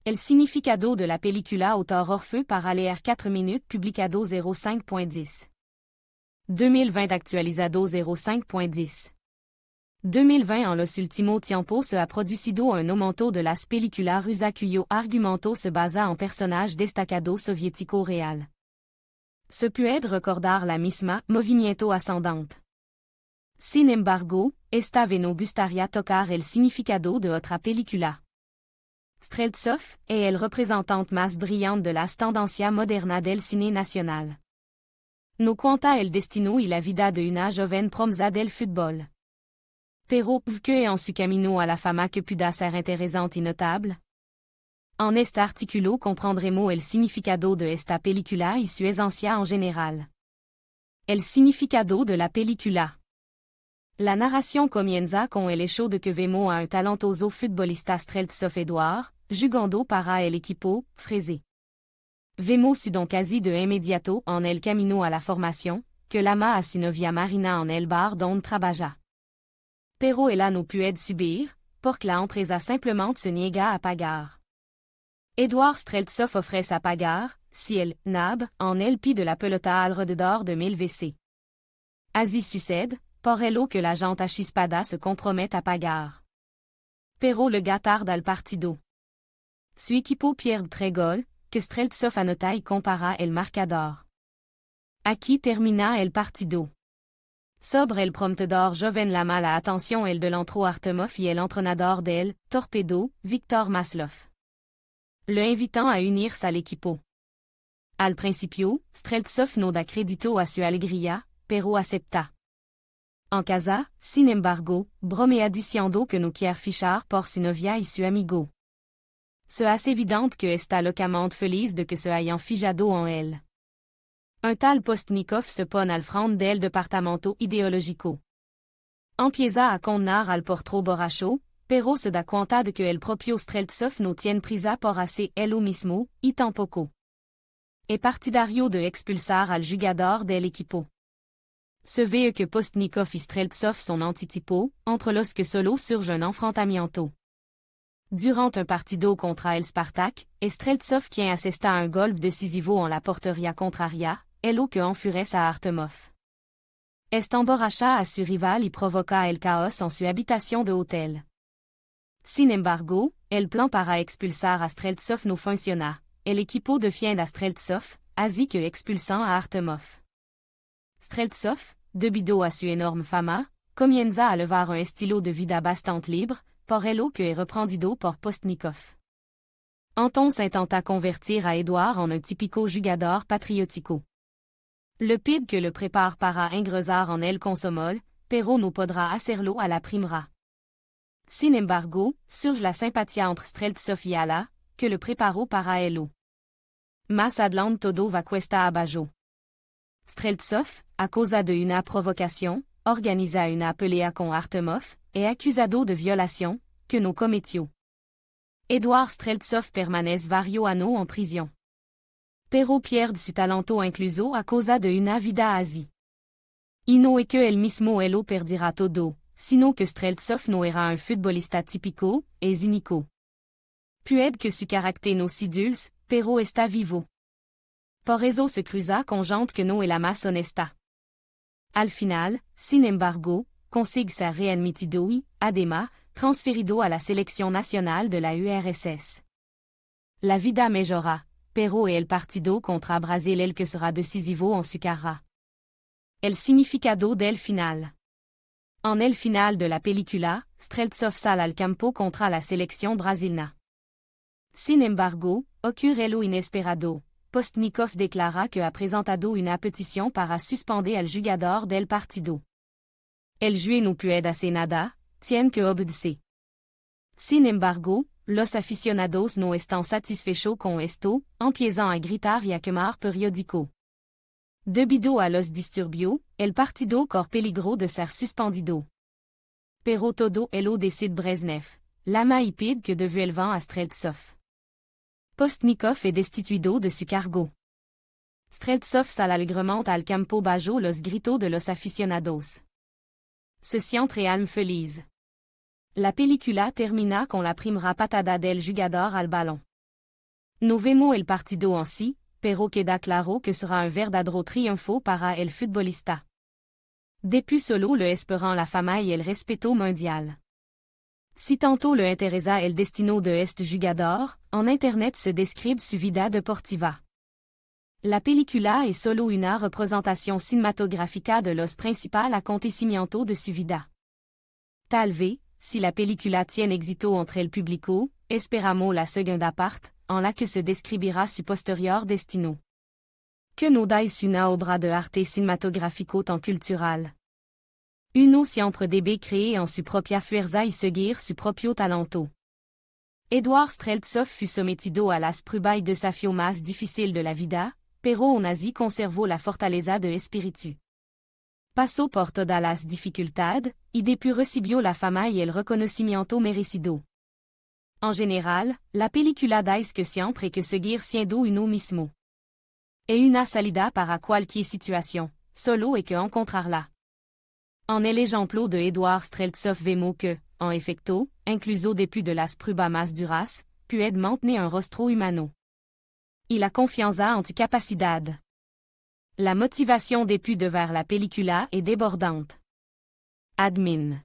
El significado de la película autor Orfeu para leer 4 minutes publicado 05.10. 2020 actualizado 05.10. 2020 en los últimos tiempos se ha producido un aumento de las películas rusa cuyo argumento se basa en personajes destacados soviético real. Se puede recordar la misma movimiento ascendente. Sin embargo, esta vez no gustaría tocar el significado de otra película. Streltsov est el représentante más brillante de las tendencias modernas del cine nacional. No cuenta el destino y la vida de una joven promesa del fútbol. Pero, que en su camino a la fama que pueda ser interesante y notable? En este artículo comprendremos el significado de esta película y su esencia en general. El significado de la película. La narración comienza con el hecho de que vemos a un talentoso futbolista Streltsov Eduard, jugando para el equipo Frese. Vemos donc casi de inmediato en el camino a la formación, que l'ama a su novia Marina en el bar donde trabaja. Pero ella no puede subir, porque la empresa simplement se niega a pagar. Eduard Streltsov ofrece a pagar, si el nab, en el pie de la pelota alrededor de 1000 VC. Así sucede, por ello que la gente achispada se compromete a pagar. Pero le gars tarda al partido. Su equipo pierde 3 gols, que Streltsov anota y compara el marcador. Aquí termina el partido. Sobre el prometedor joven llama la atención el delantero Artemov y el entrenador del Torpedo, Viktor Maslov. Le invitant a unirse al equipo. Al principio, Streltsov no da crédito a su alegría, pero acepta. En casa, sin embargo, bromea diciendo que no quiere fichar por su novia y su amigo. Se hace evidente que está locamente feliz de que se hayan fijado en él. Un tal Postnikov se pone al frente del departamento ideológico. Empieza a condenar al portero borracho, pero se da cuenta de que el propio Streltsov no tiene prisa por hacer lo mismo, y tampoco. Es partidario de expulsar al jugador del equipo. Se ve que Postnikov y Streltsov son antitipos, entre los que solo surge un enfrentamiento. Durant un partido contra el Spartak, es Streltsov quien asesta a un gol decisivo en la portería contraria, lo que enfurece a Artemov. Este emborracha a su rival y provoca el caos en su habitación de hotel. Sin embargo, el plan para expulsar a Streltsov no funciona. El equipo defiende a Streltsov, así que expulsan a Artemov. Streltsov, debido a su enorme fama, comienza a llevar un estilo de vida bastante libre, por ello que es reprendido por Postnikov. Entonces intenta convertir a Eduard en un típico jugador patriótico. Le pide que le prépare para ingresar en el consomol, pero no podrá hacerlo a la primera. Sin embargo, surge la simpatía entre Streltsov y Ala, que le preparó para ello. Más adelante todo va cuesta abajo. Streltsov, a causa de una provocación, organiza una pelea con Artemov, es acusado de violación, que no cometió. Eduard Streltsov permanece varios años en prisión. Pero pierde su talento incluso a causa de una vida así. Y no es que él mismo lo perdirá todo, sino que Streltsov no era un futbolista típico, es único. Puede que su carácter no si dulce, pero está vivo. Por eso se cruza con gente que no es la más honesta. Al final, sin embargo, consigue ser readmitido y, además, transferido a la selección nacional de la URSS. La vida mejora, pero es el partido contra Brasil el que será decisivo en su carrera. El significado del final. En el final de la película, Streltsov sale al campo contra la selección brasileña. Sin embargo, ocurre lo inesperado. Postnikov declara que ha presentado una petición para suspender al jugador del partido. El juez no puede hacer nada, tiene que obedecer. Sin embargo, los aficionados no están satisfechos con esto, empiezan a gritar y a quemar periódico. Debido a los disturbios, el partido corre peligro de ser suspendido. Pero todo lo decide Brezhnev. L'ama y pide que devuelvan a Streltsov. Postnikov es destituido de su cargo. Streltsov sale alegremente al campo bajo los gritos de los aficionados. Se siente alma feliz. La película termina con la primera patada del jugador al balón. No vemos el partido en sí, pero queda claro que sera un verdadero triunfo para el futbolista. Depuis solo le esperan la fama y el respeto mundial. Si tanto le interesa el destino de este jugador, en internet se describe su vida deportiva. La película es solo una representación cinematográfica de los principales acontecimientos de su vida. Tal vez, si la película tiene éxito entre el público, esperamos la segunda parte, en la que se describirá su posterior destino. Que no dais una obra de arte cinematográfico tan cultural. Uno siempre debe creer en su propia fuerza y seguir su propio talento. Eduard Streltsov fut sometido a las pruebas y desafíos más difíciles de la vida, pero aún así conservó la fortaleza de espíritu. Pasó por todas las dificultades, y depuis recibió la fama y el reconocimiento merecido. En general, la película dice que siempre hay que seguir siendo uno mismo. Es una salida para cualquier situación, solo hay que encontrarla. En el ejemplo de Eduard Streltsov vemos que, en efecto, incluso depuis de las pruebas más duras, puede mantener un rostro humano. Y la confianza en tu capacidad. La motivation depuis de ver la película est débordante. Admin.